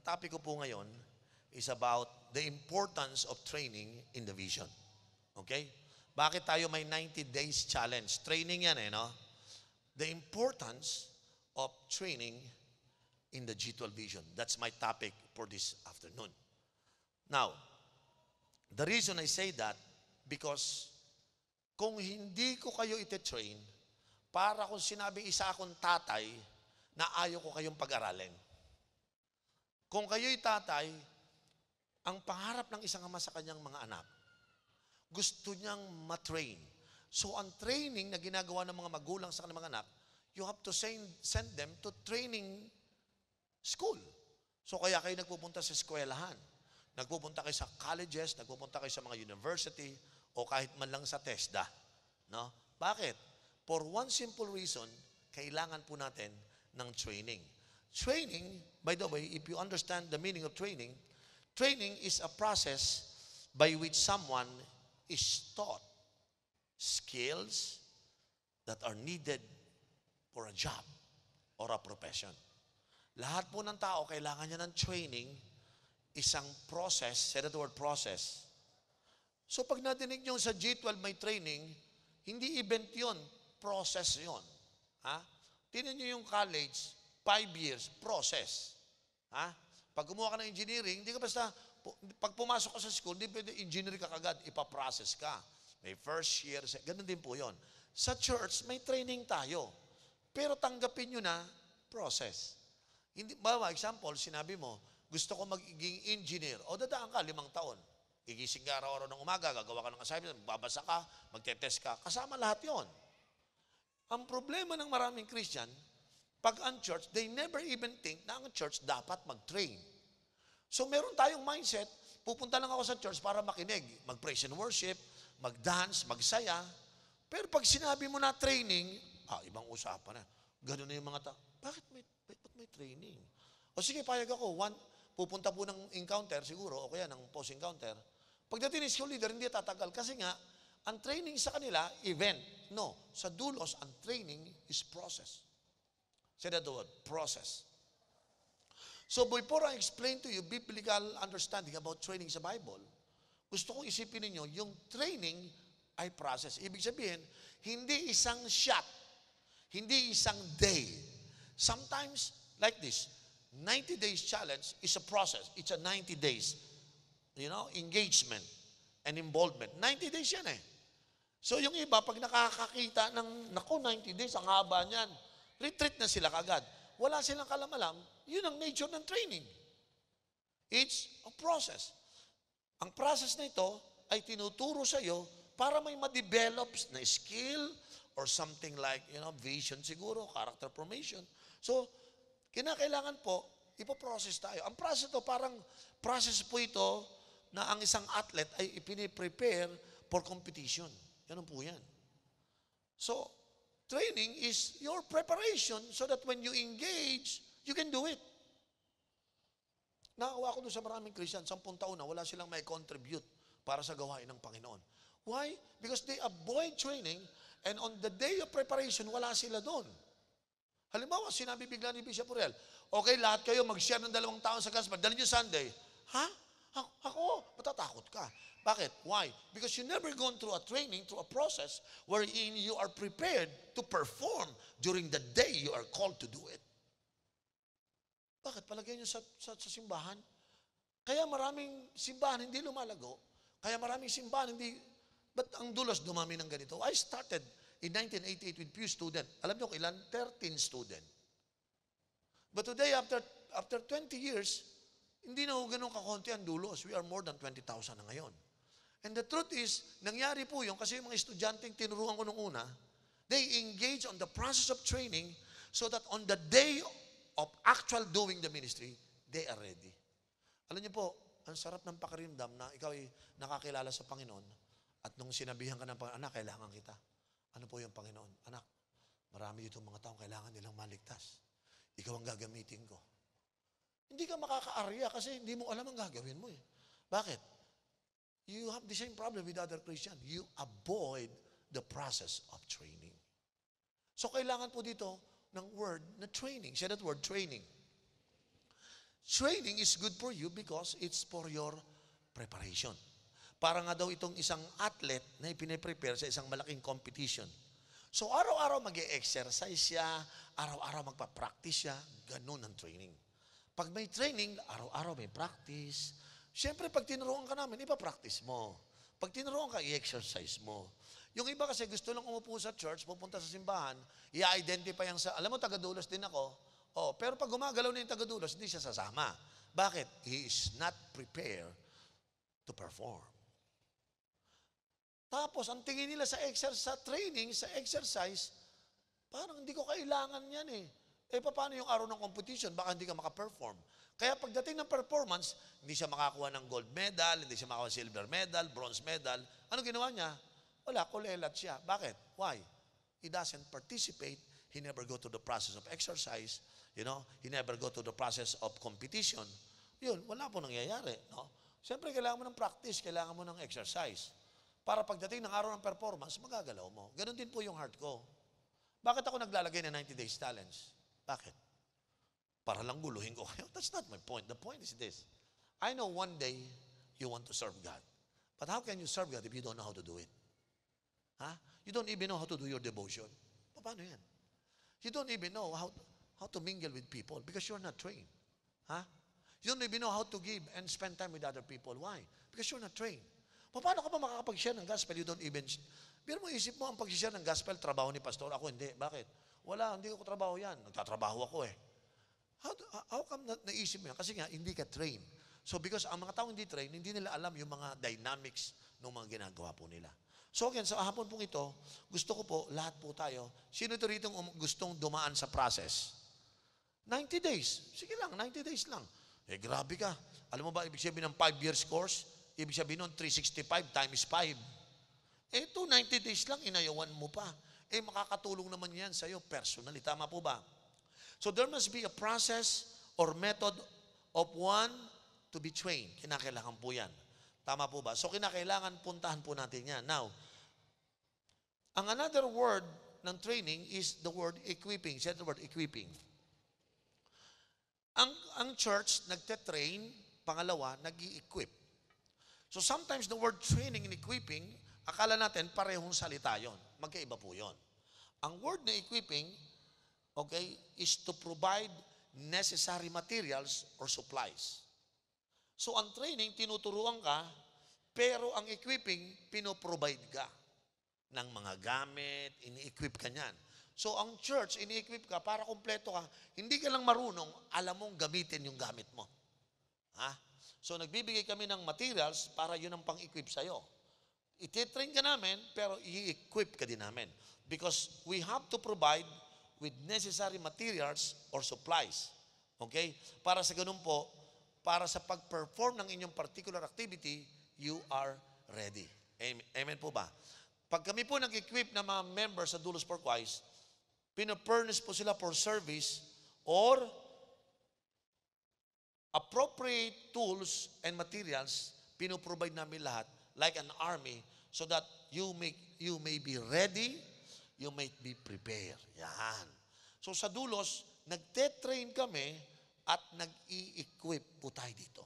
Ang topic ko po ngayon is about the importance of training in the vision. Okay? Bakit tayo may 90 days challenge? Training yan no? The importance of training in the G12 vision. That's my topic for this afternoon. Now, the reason I say that, because kung hindi ko kayo ite-train, para kung sinabing isa akong tatay na ayaw ko kayong pag-aralin. Kung kayo'y tatay, ang pangarap ng isang ama sa kanyang mga anak, gusto niyang matrain. So, ang training na ginagawa ng mga magulang sa kanilang mga anak, you have to send them to training school. So, kaya kayo nagpupunta sa eskwelahan. Nagpupunta kayo sa colleges, nagpupunta kayo sa mga university, o kahit man lang sa TESDA. No? Bakit? For one simple reason, kailangan po natin ng training. Training, by the way, if you understand the meaning of training, training is a process by which someone is taught skills that are needed for a job or a profession. Lahat po ng tao, kailangan niya ng training, isang process, say that word process. So pag nadinig nyo sa G12 may training, hindi event yon, process yon. Ha? Tingnan nyo yung college, 5 years, process. Ha? Pag gumawa ka ng engineering, hindi ka basta, pag pumasok ka sa school, hindi pwede engineer ka kagad, ipaprocess ka. May first year, ganun din po yon. Sa church, may training tayo. Pero tanggapin nyo na, process. Hindi, example, sinabi mo, gusto ko magiging engineer. O dadaan ka, 5 taon. Gigising ka araw-araw ng umaga, gagawa ka ng assignment, babasa ka, magte-test ka. Kasama lahat yon. Ang problema ng maraming Christian, pag ang church, they never even think na ang church dapat mag-train. So meron tayong mindset, pupunta lang ako sa church para makinig, mag-praise and worship, mag-dance, magsaya. Pero pag sinabi mo na training, ibang usapan na. Ganun na yung mga tao. Bakit may training? O sige, payag ako. Pupunta po ng encounter siguro, o kaya ng post-encounter. Pagdating ng school leader, hindi tatagal. Kasi nga, ang training sa kanila, event. No. Sa dulos, ang training is process. Say that word, process. So before I explain to you biblical understanding about training sa Bible, gusto kong isipin ninyo, yung training ay process. Ibig sabihin, hindi isang shot, hindi isang day. Sometimes, like this, 90 days challenge is a process. It's a 90 days, engagement and involvement. 90 days yan eh. So yung iba, pag nakakakita ng, 90 days, ang haba niyan, retreat na sila kagad. Wala silang kalamalam, yun ang nature ng training. It's a process. Ang process na ito ay tinuturo sa iyo para may ma-develop na skill or something like, vision siguro, character formation. So, kinakailangan po, ipoprocess tayo. Ang process ito, parang process po ito na ang isang athlete ay ipiniprepare for competition. Ganun po yan. So, training is your preparation so that when you engage, you can do it. Nakawa ko doon sa maraming Christian, 10 taon na, wala silang may contribute para sa gawain ng Panginoon. Why? Because they avoid training and on the day of preparation, wala sila doon. Halimbawa, sinabi bigla ni Bishop Uriel, okay, lahat kayo mag-share ng 2 taon sa gospel, dali nyo Sunday. Ha? Ako? Matatakot ka. Bakit? Why? Because you never gone through a training, through a process wherein you are prepared to perform during the day you are called to do it. Bakit? Palagay nyo sa simbahan? Kaya maraming simbahan hindi lumalago. Kaya maraming simbahan hindi, ba't ang dulos dumami ng ganito? I started in 1988 with few students. Alam nyo ilan? 13 students. But today, after 20 years, hindi na ganun kakonti ang dulos. We are more than 20,000 na ngayon. And the truth is, nangyari po yun kasi yung mga estudyanteng tinuruan ko nung una, they engage on the process of training so that on the day of actual doing the ministry, they are ready. Alam niyo po, ang sarap ng pakiramdam na ikaw ay nakakilala sa Panginoon at nung sinabihan ka ng Panginoon, anak, kailangan kita. Ano po yung Panginoon? Anak, marami dito mga taong kailangan nilang maligtas. Ikaw ang gagamitin ko. Hindi ka makakaarya kasi hindi mo alam ang gagawin mo eh. Bakit? You have the same problem with other Christians. You avoid the process of training. So kailangan po dito ng word na training. Say that word, training. Training is good for you because it's for your preparation. Para nga daw itong isang athlete na ipine-prepare sa isang malaking competition. So araw-araw mag-e-exercise siya, araw-araw magpa-practice siya, ganun ang training. Pag may training, araw-araw may practice. Siyempre, pag tinuruan ka namin, ipa-practice mo. Pag tinuruan ka, i-exercise mo. Yung iba kasi gusto lang umupo sa church, pupunta sa simbahan, i-identify ang sa, alam mo, taga-dulos din ako. Oh, pero pag gumagalaw na yung taga-dulos, hindi siya sasama. Bakit? He is not prepared to perform. Tapos, ang tingin nila sa training, sa exercise, parang hindi ko kailangan yan eh. Eh, paano yung araw ng competition? Baka hindi ka makaperform. Kaya pagdating ng performance, hindi siya makakuha ng gold medal, hindi siya makakuha ng silver medal, bronze medal. Ano ginawa niya? Wala, kulelat siya. Bakit? Why? He doesn't participate. He never go to the process of exercise. You know, he never go to the process of competition. Yun, wala po nangyayari. No? Siyempre, kailangan mo ng practice, kailangan mo ng exercise. Para pagdating ng araw ng performance, magagalaw mo. Ganon din po yung heart ko. Bakit ako naglalagay ng 90 days challenge? Bakit? Para lang guluhin ko kayo. That's not my point. The point is this. I know one day you want to serve God. But how can you serve God if you don't know how to do it? Huh? You don't even know how to do your devotion. Paano yan? You don't even know how to mingle with people because you're not trained. Huh? You don't even know how to give and spend time with other people. Why? Because you're not trained. Paano ka pa makakapag-share ng gospel? You don't even... Pero mo isip mo ang pag-share ng gospel, trabaho ni pastor. Ako hindi. Bakit? Wala, hindi ko trabaho yan. Nagtatrabaho ako eh. How come naisip mo yan? Kasi nga, hindi ka trained. So because ang mga taong hindi trained, hindi nila alam yung mga dynamics ng mga ginagawa po nila. So again, sa hapon pong ito, gusto ko po, lahat po tayo, sino ito rito gustong dumaan sa process? 90 days. Sige lang, 90 days lang. Eh, grabe ka. Alam mo ba, ibig sabihin ng 5 years course? Ibig sabihin nun, 365 times 5. Eh, ito, 90 days lang, inayawan mo pa. Eh, makakatulong naman yan sa'yo personally. Tama po ba? So, there must be a process or method of one to be trained. Kinakailangan po yan. Tama po ba? So, kinakailangan puntahan po natin yan. Now, ang another word ng training is the word equipping. Say the word equipping. Ang church, nagte-train. Pangalawa, nag-i-equip. So, sometimes the word training and equipping, akala natin parehong salita yon. Magkaiba po yon. Ang word na equipping, okay, is to provide necessary materials or supplies. So, ang training, tinuturuan ka, pero ang equipping, pinoprovide ka ng mga gamit, ini-equip ka niyan. So, ang church, ini-equip ka para kumpleto ka. Hindi ka lang marunong, alam mong gamitin yung gamit mo. Ha? So, nagbibigay kami ng materials para yun ang pang-equip sa'yo. Ititrain ka namin, pero i-equip ka din namin. Because we have to provide with necessary materials or supplies. Okay? Para sa ganun po, para sa pag-perform ng inyong particular activity, you are ready. Amen po ba? Pag kami po nag-equip ng mga members sa Dulos for Christ, pinapurnish po sila for service or appropriate tools and materials, pinoprovide namin lahat like an army so that you may be ready, you may be prepared. Yan. So sa Dulos, nagte-train kami at nag-i-equip po tayo dito.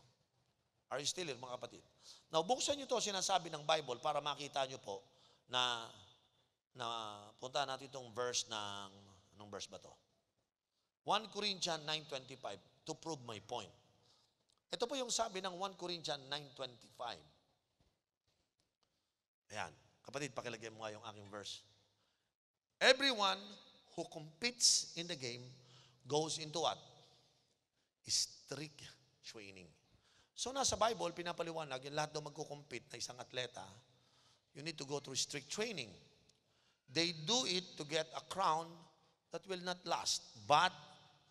Are you still here, mga kapatid? Now, buksan nyo to sinasabi ng Bible para makita nyo po na punta natin itong verse ng, anong verse ba to? 1 Corinthians 9:25 to prove my point. Ito po yung sabi ng 1 Corinthians 9:25. Ayan. Kapatid, pakilagay mo nga yung aking verse. Everyone who competes in the game goes into what? Strict training. So nasa Bible, pinapaliwanag, yung lahat daw magkukompete na isang atleta, you need to go through strict training. They do it to get a crown that will not last. But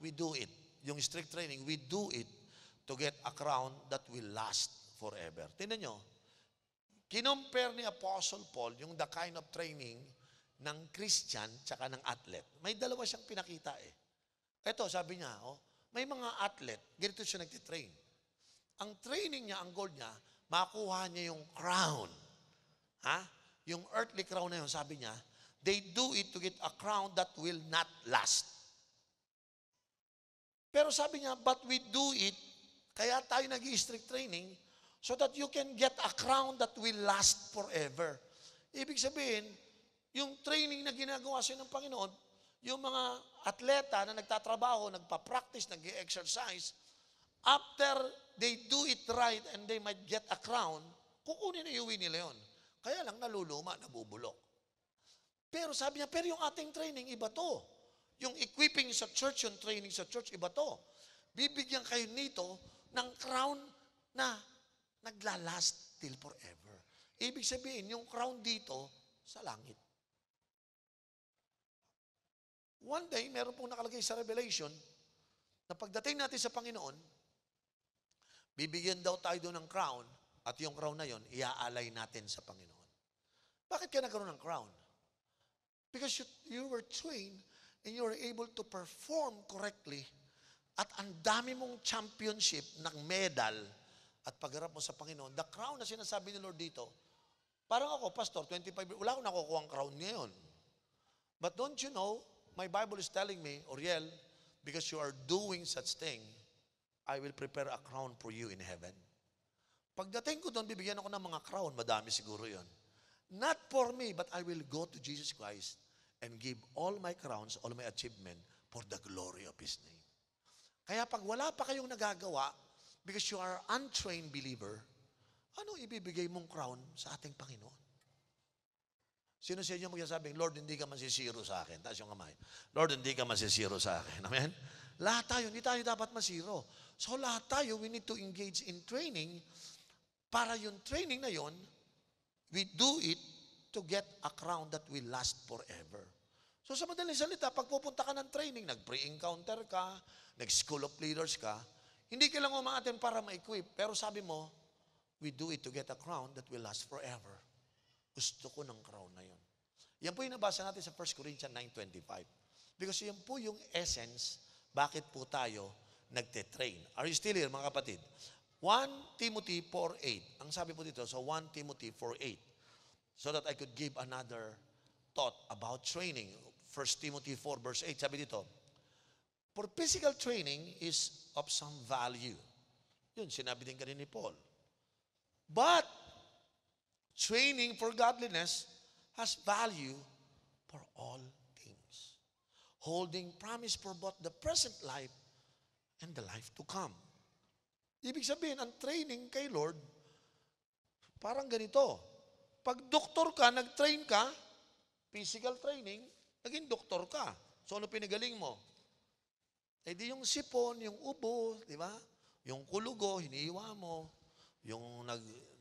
we do it. Yung strict training, we do it to get a crown that will last forever. Tingnan nyo, kinompare ni Apostle Paul yung the kind of training ng Christian tsaka ng athlete. May dalawa siyang pinakita eh. Ito, sabi niya, may mga athlete, ganito siya nagtitrain. Ang training niya, ang goal niya, makuha niya yung crown. Ha? Yung earthly crown na yun, sabi niya, they do it to get a crown that will not last. Pero sabi niya, but we do it Kaya tayo nag-i-strict training so that you can get a crown that will last forever. Ibig sabihin, yung training na ginagawa sa'yo ng Panginoon, yung mga atleta na nagtatrabaho, nagpa-practice, nag-exercise, after they do it right and they might get a crown, kukunin na iuwi nila yun. Kaya lang naluluma, nabubulok. Pero sabi niya, pero yung ating training, iba to. Yung equipping sa church, yung training sa church, iba to. Bibigyan kayo nito ng crown na naglalast till forever. Ibig sabihin, yung crown dito, sa langit. One day, meron pong nakalagay sa Revelation, na pagdating natin sa Panginoon, bibigyan daw tayo doon ng crown, at yung crown na yon, iaalay natin sa Panginoon. Bakit ka nagkaroon ng crown? Because you were trained and you were able to perform correctly at ang dami mong championship ng medal at pagharap mo sa Panginoon. The crown na sinasabi ni Lord dito, parang ako, Pastor, 25 years, wala akong nakukuha ang crown ngayon. But don't you know, my Bible is telling me, Oriel, because you are doing such thing, I will prepare a crown for you in heaven. Pagdating ko doon, bibigyan ako ng mga crown, madami siguro yon. Not for me, but I will go to Jesus Christ and give all my crowns, all my achievement for the glory of His name. Kaya pag wala pa kayong nagagawa, because you are untrained believer, ano ibibigay mong crown sa ating Panginoon? Sino sa inyo magsasabing, Lord, hindi ka masisiro sa akin? Taas yung kamay. Lord, hindi ka masisiro sa akin. Amen? Lahat tayo, hindi tayo dapat masiro. So lahat tayo, we need to engage in training para yung training na yon, we do it to get a crown that will last forever. So sa madaling salita, pag pupunta ka ng training, nag-pre-encounter ka, nag-school of leaders ka, hindi ka lang umaaten para ma-equip. Pero sabi mo, we do it to get a crown that will last forever. Gusto ko ng crown na yun. Yan po yung nabasa natin sa 1 Corinthians 9:25. Because yan po yung essence, bakit po tayo nagte-train. Are you still here, mga kapatid? 1 Timothy 4:8. Ang sabi po dito, so 1 Timothy 4:8. So that I could give another thought about training. 1 Timothy 4 verse 8, sabi dito, for physical training is of some value. Yun, sinabi din kanina ni Paul. But training for godliness has value for all things, holding promise for both the present life and the life to come. Ibig sabihin, ang training kay Lord, parang ganito. Pag doktor ka, nag-train ka, physical training, naging doktor ka. So, ano pinagaling mo? Eh di yung sipon, yung ubo, di ba? Yung kulugo, hinihiwa mo. Yung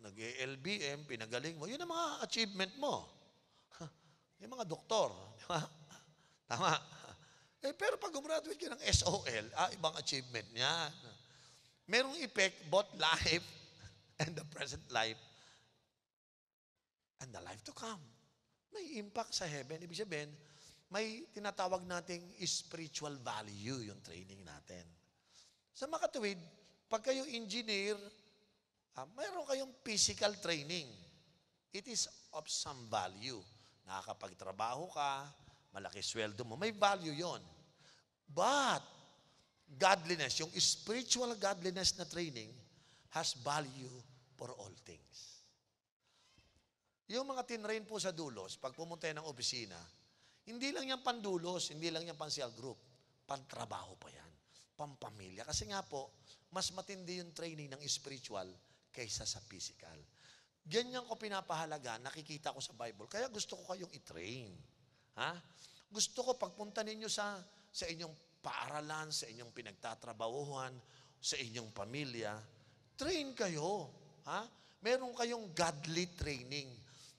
nag-LBM, pinagaling mo. Yun ang mga achievement mo. Yung mga doktor. Di ba? Tama. Eh, pero pag gumraduate ka ng SOL, ibang achievement niya. Merong effect, both life and the present life and the life to come. May impact sa heaven. Ibig sabihin, may tinatawag nating spiritual value yung training natin. Sa makatuwid, pag kayo engineer, mayroon kayong physical training. It is of some value. Nakakapagtrabaho ka, malaki sweldo mo, may value yon. But, godliness, yung spiritual godliness na training, has value for all things. Yung mga tinrain po sa dulos, pag pumunta ng opisina, hindi lang yan pandulos, hindi lang yan pan-cell group, pantrabaho pa yan, pampamilya. Kasi nga po, mas matindi yung training ng spiritual kaysa sa physical. Ganyan ko pinapahalaga, nakikita ko sa Bible. Kaya gusto ko kayong i-train. Ha? Gusto ko pagpunta ninyo sa inyong paaralan, sa inyong pinagtatrabahuhan, sa inyong pamilya, train kayo. Ha? Meron kayong godly training.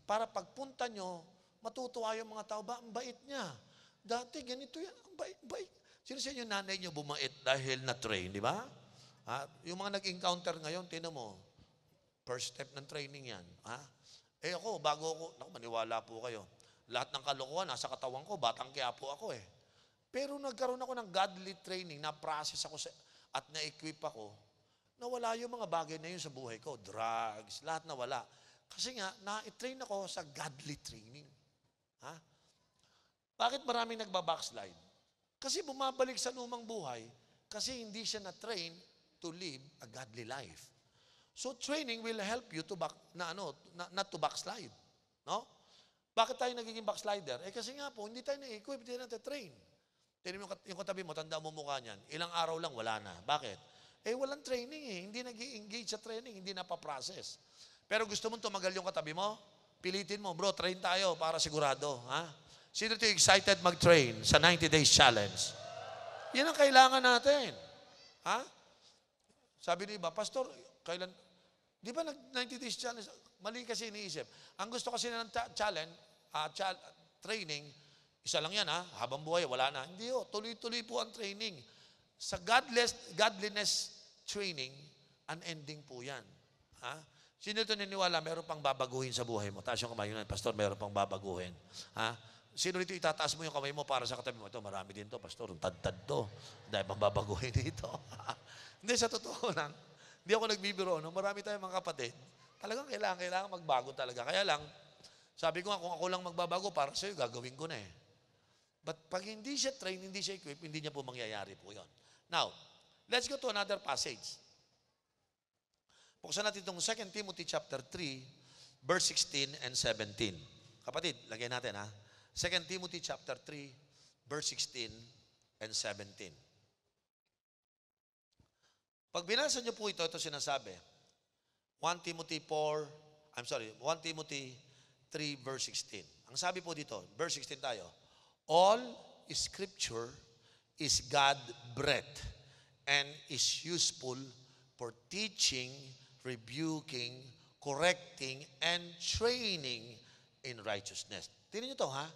Para pagpunta nyo, matutuwa yung mga tao, ba, ang bait niya. Dati, ganito yan, ang bait. Sino sa inyo nanay nyo bumait dahil na-train, di ba? Yung mga nag-encounter ngayon, tinan mo, first step ng training yan. Ha? Eh ako, bago ako, maniwala po kayo. Lahat ng kalokohan, nasa katawan ko, batang Quiapo ako eh. Pero nagkaroon ako ng godly training, na-process ako at na-equip ako, nawala yung mga bagay na yun sa buhay ko. Drugs, lahat nawala. Kasi nga, na-train ako sa godly training. Ha? Bakit maraming nagbabackslide? Kasi bumabalik sa lumang buhay, kasi hindi siya na-train to live a godly life. So training will help you to not to backslide. No? Bakit tayo nagiging backslider? Kasi nga po, hindi tayo na-equip, hindi natin train. Tignan mo yung katabi mo, tanda mo mukha niyan. Ilang araw lang, wala na. Bakit? Walang training eh. Hindi nag-engage sa training, hindi napaprocess. Pero gusto mong tumagal yung katabi mo? Pilitin mo, bro, train tayo para sigurado. Ha? Sino ito excited mag-train sa 90 days challenge? Yan ang kailangan natin. Ha? Sabi ni iba, Pastor, kailan? Di ba 90 days challenge? Mali kasi iniisip. Ang gusto kasi ng challenge, training, isa lang yan ha, habang buhay, wala na. Hindi ho, tuloy-tuloy po ang training. Sa godliness training, unending po yan. Ha? Sino ito niniwala, meron pang babaguhin sa buhay mo? Taas yung kamay yun, Pastor, meron pang babaguhin. Ha? Sino dito itataas mo yung kamay mo para sa katabi mo? Ito, marami din to, Pastor, tad-tad to. Dahil pang babaguhin dito. Hindi, sa totoo lang, hindi ako nagbibiro, no? Marami tayong mga kapatid. Talagang kailangan magbago talaga. Kaya lang, sabi ko nga, kung ako lang magbabago para sa'yo, gagawin ko na eh. But pag hindi siya train, hindi siya equip, hindi niya po mangyayari po yun. Now, let's go to another passage. Buksan natin itong 2 Timothy chapter 3, verse 16 and 17. Kapatid, lagay natin ha. 2 Timothy chapter 3, verse 16 and 17. Pag binasa niyo po ito sinasabi. 1 Timothy 3, verse 16. Ang sabi po dito, verse 16 tayo, all scripture is God-breathed and is useful for teaching, rebuking, correcting, and training in righteousness. Tingnan nyo to, ha?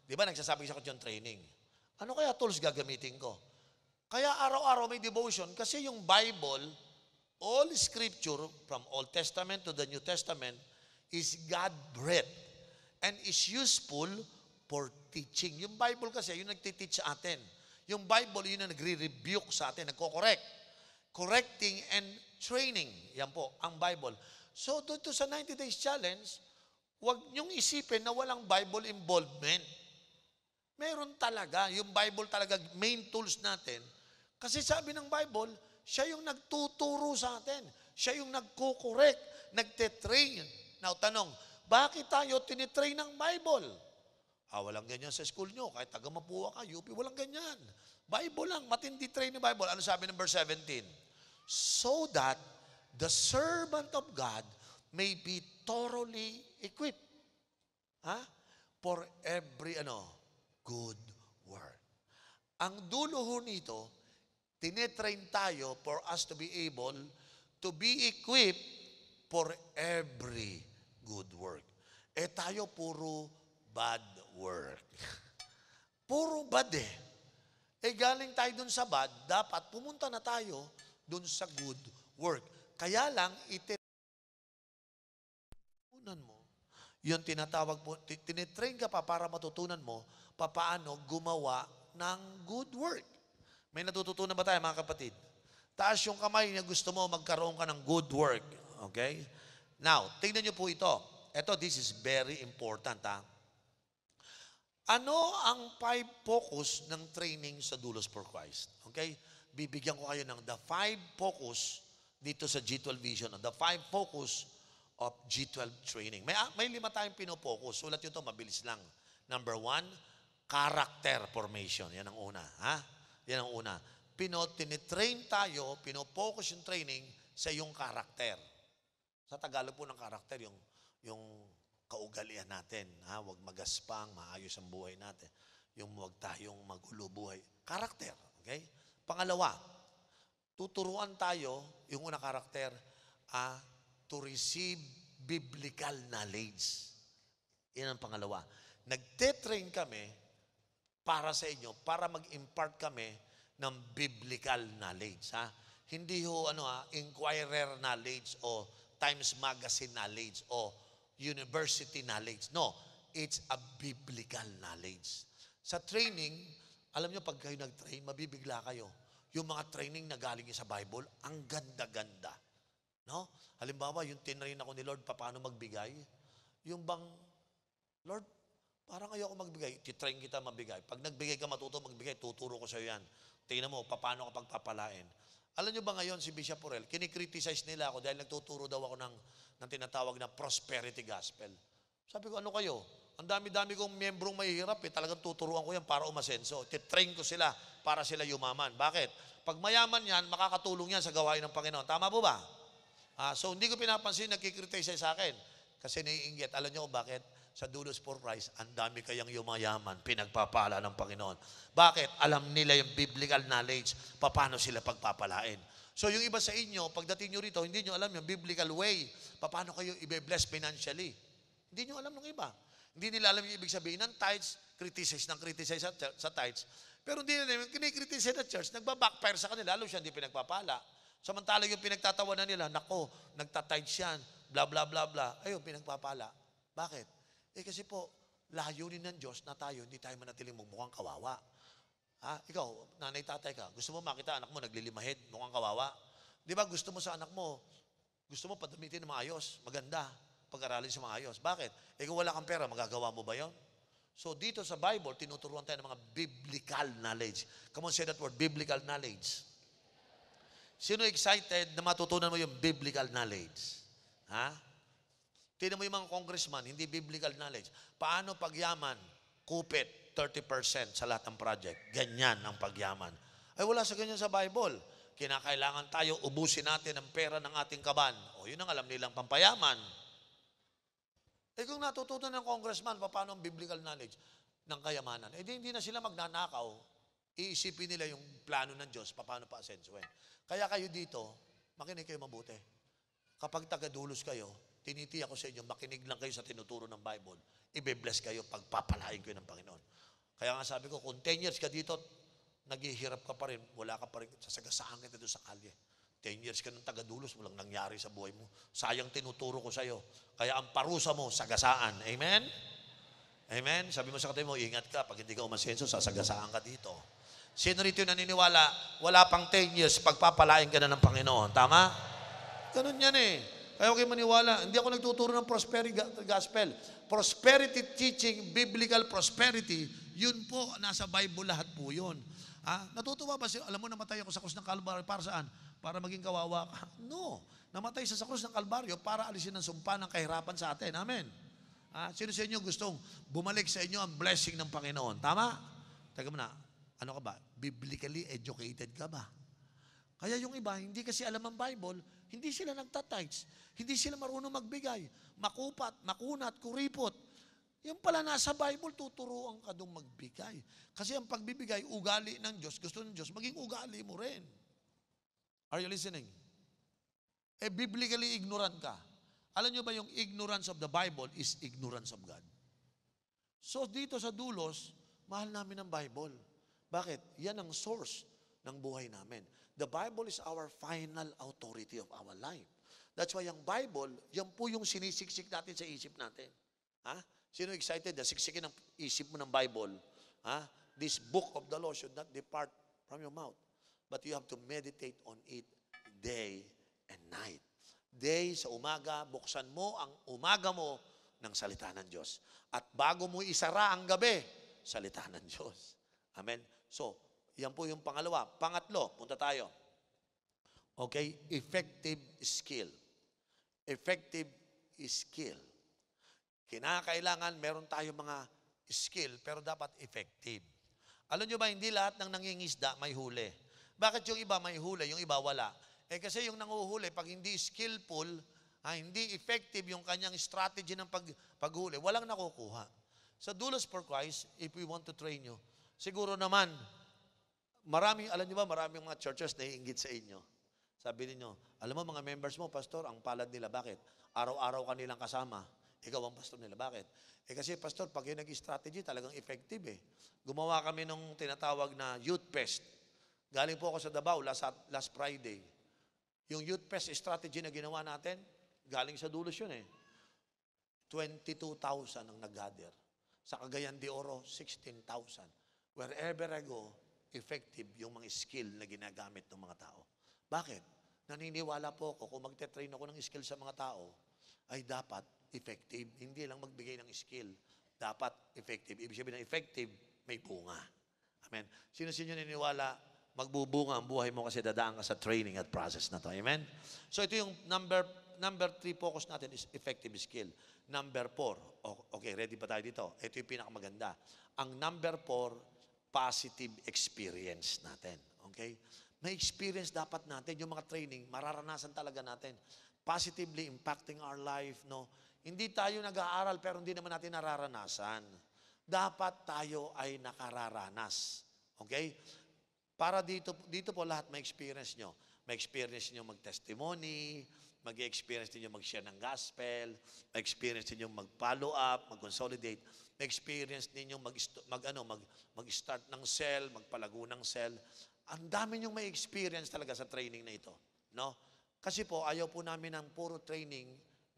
Di ba nagsasabi sa yung training? Ano kaya tools gagamitin ko? Kaya araw-araw may devotion kasi yung Bible, all scripture from Old Testament to the New Testament is God-breathed and is useful for teaching. Yung Bible kasi, yung nagtiteach sa atin. Yung Bible, yun ang nagre-rebuke sa atin, nagko-correct. Correcting and training. Yan po, ang Bible. So, dito sa 90 Days Challenge, huwag niyong isipin na walang Bible involvement. Meron talaga. Yung Bible talaga, main tools natin. Kasi sabi ng Bible, siya yung nagtuturo sa atin. Siya yung nagko-correct, nagte-train. Now, tanong, bakit tayo tinitrain ng Bible? Walang ganyan sa school nyo. Kahit taga Mapua ka, UP, walang ganyan. Bible lang, matindi train ni Bible. Ano sabi ng verse 17? So that the servant of God may be thoroughly equipped for every good work. Ang dulo ho nito, tinetrain tayo for us to be able to be equipped for every good work. Tayo puro bad work. Puro bad eh. Galing tayo dun sa bad, dapat pumunta na tayo dun sa good work. Kaya lang, matutunan mo. Yung tinatawag po, tinitrain ka pa para matutunan mo papaano gumawa ng good work. May natututunan ba tayo mga kapatid? Taas yung kamay na gusto mo magkaroon ka ng good work. Okay? Now, tingnan nyo po ito. This is very important ha. Ano ang 5 focus ng training sa Doulos for Christ? Okay? Bibigyan ko kayo ng the 5 focus dito sa G12 Vision. The 5 focus of G12 training. May 5 tayong pinopokus. Sulat nyo ito, mabilis lang. Number 1, character formation. Yan ang una. Ha? Yan ang una. Tinitrain tayo, pinopokus yung training sa iyong karakter. Sa Tagalog po ng karakter, yung kaugalian natin. Huwag magaspang, maayos ang buhay natin. Yung huwag tayong magulo buhay. Karakter. Okay? Pangalawa, tuturuan tayo, yung unang karakter, to receive biblical knowledge. Yan ang pangalawa. Nagte-train kami para sa inyo, para mag-impart kami ng biblical knowledge. Hindi ho, Inquirer knowledge o Times Magazine knowledge o university knowledge. No, it's a biblical knowledge. Sa training, alam nyo, pag kayo nag-train, mabibigla kayo. Yung mga training na galing sa Bible, ang ganda-ganda. No? Halimbawa, yung tinrain ako ni Lord, paano magbigay? Yung bang, Lord, parang ayoko magbigay. Titrain kita magbigay. Pag nagbigay ka, matuto magbigay, tuturo ko sa iyo yan. Tingnan mo, paano ka pagpapalain. Alam nyo ba ngayon si Bishop Porel, kinikriticize nila ako dahil nagtuturo daw ako ng tinatawag na prosperity gospel. Sabi ko, ano kayo? Ang dami-dami kong miyembrong mahihirap talagang tuturuan ko yan para umasenso. Titrain ko sila para sila yumaman. Bakit? Pag mayaman yan, makakatulong yan sa gawain ng Panginoon. Tama po ba? So hindi ko pinapansin, nagkikriticize sa akin. Kasi naiinggit. Alam nyo kung bakit? Sa Dulos for Christ, ang dami kayang yumayaman, pinagpapala ng Panginoon. Bakit? Alam nila yung biblical knowledge, paano sila pagpapalain. So yung iba sa inyo, pagdating nyo rito, hindi nyo alam yung biblical way, paano kayo i-bless financially. Hindi nyo alam ng iba. Hindi nila alam yung ibig sabihin ng tithes, criticize sa tithes. Pero hindi nila yung kinikriticize na church, nagbabackfire sa kanila, lalo siya hindi pinagpapala. Samantala yung pinagtatawanan nila, nako, nagtatides yan, bla bla bla bla, ayun, pinagpapala. Bakit? Kasi po, layunin ng Diyos na tayo, hindi tayo manatiling mukhang kawawa. Ikaw, nanay, tatay ka, gusto mo makita anak mo naglilimahid, mukhang kawawa. Di ba gusto mo sa anak mo, gusto mo padamitin ng maayos, maganda, pag-aralin sa maayos. Bakit? Kung wala kang pera, magagawa mo ba yon? So dito sa Bible, tinuturuan tayo ng mga biblical knowledge. Come on, say that word, biblical knowledge. Sino excited na matutunan mo yung biblical knowledge? Tignan mo yung mga congressman, hindi biblical knowledge. Paano pagyaman? Kupit, 30% sa lahat ng project. Ganyan ang pagyaman. Ay wala sa ganyan sa Bible. Kinakailangan tayo ubusin natin ang pera ng ating kaban. Yun ang alam nilang pampayaman. Kung natutunan ng congressman, paano ang biblical knowledge ng kayamanan? Hindi na sila magnanakaw. Iisipin nila yung plano ng Diyos, paano pa asensuhin. Kaya kayo dito, makinig kayo mabuti. Kapag tagadulos kayo, tinitiyak ko sa inyo, makinig lang kayo sa tinuturo ng Bible. Ibe-bless kayo, pagpapalain kayo ng Panginoon. Kaya nga sabi ko, kung 10 years ka dito, naghihirap ka pa rin, wala ka pa rin, sasagasaan kita doon sa kalye. 10 years ka ng tagadulos, walang nangyari sa buhay mo. Sayang tinuturo ko sa iyo. Kaya ang parusa mo, sagasaan. Amen? Amen? Sabi mo sa katabi mo, ingat ka, pag hindi ka umasenso, sasagasaan ka dito. Sino rito yung naniniwala, wala pang 10 years, pagpapalain ka na ng Panginoon. Tama? Ganun yan Kaya huwag kayo maniwala. Hindi ako nagtuturo ng prosperity gospel. Prosperity teaching, biblical prosperity, yun po, nasa Bible lahat po yun. Natutuwa ba? Alam mo, namatay ako sa krus ng Kalbaryo. Para saan? Para maging kawawa ka? No. Namatay sa krus ng Kalbaryo para alisin ang sumpa ng kahirapan sa atin. Amen. Sino sa inyo gustong bumalik sa inyo ang blessing ng Panginoon? Tama? Teka muna, ano ka ba? Biblically educated ka ba? Kaya yung iba, hindi kasi alam ang Bible, hindi sila nagtatides, hindi sila marunong magbigay, makupat, makunat, kuripot. Yung pala nasa Bible, tuturuan ka doon magbigay. Kasi ang pagbibigay, ugali ng Diyos, gusto ng Diyos, maging ugali mo rin. Are you listening? Biblically ignorant ka. Alam nyo ba yung ignorance of the Bible is ignorance of God? So dito sa dulos, mahal namin ang Bible. Bakit? Yan ang source ng buhay namin. The Bible is our final authority of our life. That's why yung Bible, yan po yung sinisiksik natin sa isip natin. Sino excited na siksikin ang isip mo ng Bible? This book of the law should not depart from your mouth. But you have to meditate on it day and night. Day sa umaga, buksan mo ang umaga mo ng salita ng Diyos. At bago mo isara ang gabi, salita ng Diyos. Amen? So, yan po yung pangalawa. Pangatlo, punta tayo. Okay? Effective skill. Effective skill. Kinakailangan meron tayo mga skill, pero dapat effective. Alam nyo ba, hindi lahat ng nangingisda may huli. Bakit yung iba may huli, yung iba wala? Kasi yung nanguhuli, pag hindi skillful, hindi effective yung kanyang strategy ng paghuli, walang nakukuha. Sa Dulos for Christ, if we want to train you, siguro naman, alam niyo ba, maraming mga churches na iinggit sa inyo. Sabi niyo, alam mo mga members mo, pastor, ang palad nila, bakit? Araw-araw kanilang kasama. Ikaw ang pastor nila, bakit? Kasi pastor, pag yung nag-strategy, talagang effective Gumawa kami nung tinatawag na Youth Fest. Galing po ako sa Davao last Friday. Yung Youth Fest strategy na ginawa natin, galing sa Dulos yun 22,000 ang nag-gather. Sa Cagayan de Oro, 16,000. Wherever I go, effective yung mga skill na ginagamit ng mga tao. Bakit? Naniniwala po ako, kung magte-train ako ng skill sa mga tao, ay dapat effective. Hindi lang magbigay ng skill. Dapat effective. Ibig sabihin ng effective, may bunga. Amen. Sino naniniwala magbubunga ang buhay mo kasi dadaan ka sa training at process na to. Amen? So ito yung number 3 focus natin is effective skill. Number 4, okay, ready pa tayo dito? Ito yung pinakamaganda. Ang number 4, positive experience natin. Okay? May experience dapat natin. Yung mga training, mararanasan talaga natin. Positively impacting our life, no? Hindi tayo nag-aaral pero hindi naman natin nararanasan. Dapat tayo ay nakararanas. Okay? Para dito po lahat may experience nyo. May experience nyo mag-testimony, mag-experience niyo mag-share ng gospel, may experience niyo mag-follow up, mag-consolidate, may experience niyo mag-start ng cell, magpalago ng cell. Ang dami niyong may experience talaga sa training na ito, no? Kasi po ayaw po namin ng puro training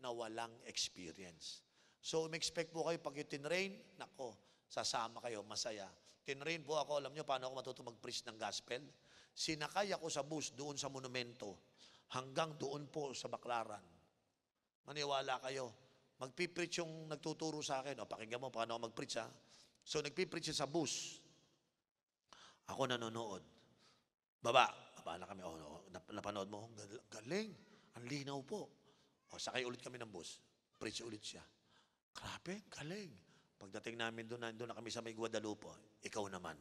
na walang experience. So, expect po kayo pag yung tinrain, nako, sasama kayo, masaya. Tinrain po ako, alam niyo paano ako matuto mag-preach ng gospel? Sinakay ako sa bus doon sa monumento, hanggang doon po sa Baclaran. Maniwala kayo, magpipreach yung nagtuturo sa akin. O, pakinggan mo paano ako mag-preach, ha? So, nagpipreach sa bus. Ako nanonood. Baba na kami. Napanood mo? Galing. Ang linaw po. O, sakay ulit kami ng bus. Preach ulit siya. Grabe, galing. Pagdating namin doon na kami sa may Guadalupe, ikaw naman.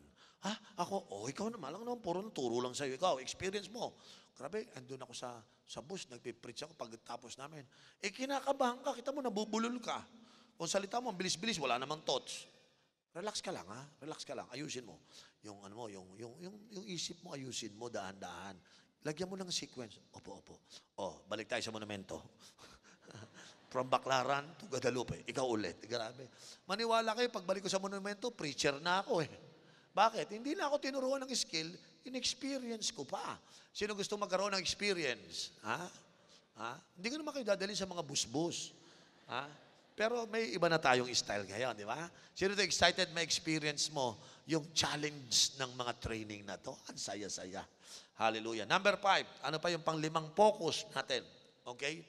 Ha? Ako? Ikaw naman. Alam naman, puro turo lang sa'yo. Ikaw, experience mo. Grabe, andun ako sa bus, nagpipreach ako pagkatapos namin. Kinakabahan ka, kita mo, nabubulol ka. Kung salita mo, bilis-bilis, wala namang thoughts. Relax ka lang, ha? Relax ka lang. Ayusin mo. Yung isip mo, ayusin mo, dahan-dahan. Lagyan mo ng sequence. Opo. Balik tayo sa monumento. From Baclaran to Guadalupe. Ikaw ulit. Grabe. Maniwala kayo, pagbalik ko sa monumento, preacher na ako eh. Bakit? Hindi na ako tinuruan ng skill, in-experience ko pa. Sino gusto magkaroon ng experience? Hindi ko naman kayo dadalhin sa mga bus-bus. Pero may iba na tayong style ngayon, di ba? Sino ito excited ma-experience mo yung challenge ng mga training na to? Ang saya-saya. Hallelujah. Number 5, ano pa yung pang-5 focus natin? Okay?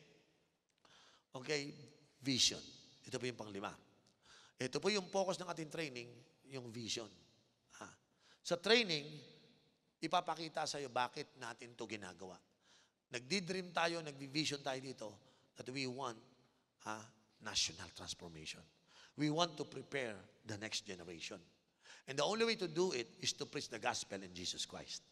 Okay, vision. Ito po yung pang-5. Ito po yung focus ng ating training, yung vision. Sa training, ipapakita sa iyo bakit natin to ginagawa. Nagdi-dream tayo, nagdi-vision tayo dito that we want national transformation. We want to prepare the next generation. And the only way to do it is to preach the gospel in Jesus Christ.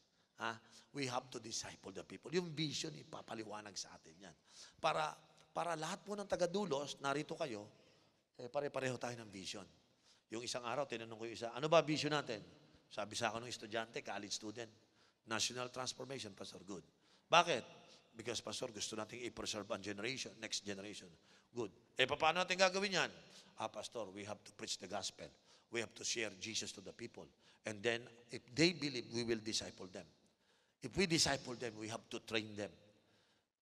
We have to disciple the people. Yung vision, ipapaliwanag sa atin yan. Para lahat po ng taga-dulos, narito kayo, pare-pareho tayo ng vision. Yung isang araw, tinanong ko yung isa, ano ba vision natin? Sabi sa akin ng estudyante, college student, national transformation, Pastor, good. Bakit? Because, Pastor, gusto nating i-preserve ang generation, next generation. Good. Paano natin gagawin yan? Pastor, we have to preach the gospel. We have to share Jesus to the people. And then, if they believe, we will disciple them. If we disciple them, we have to train them.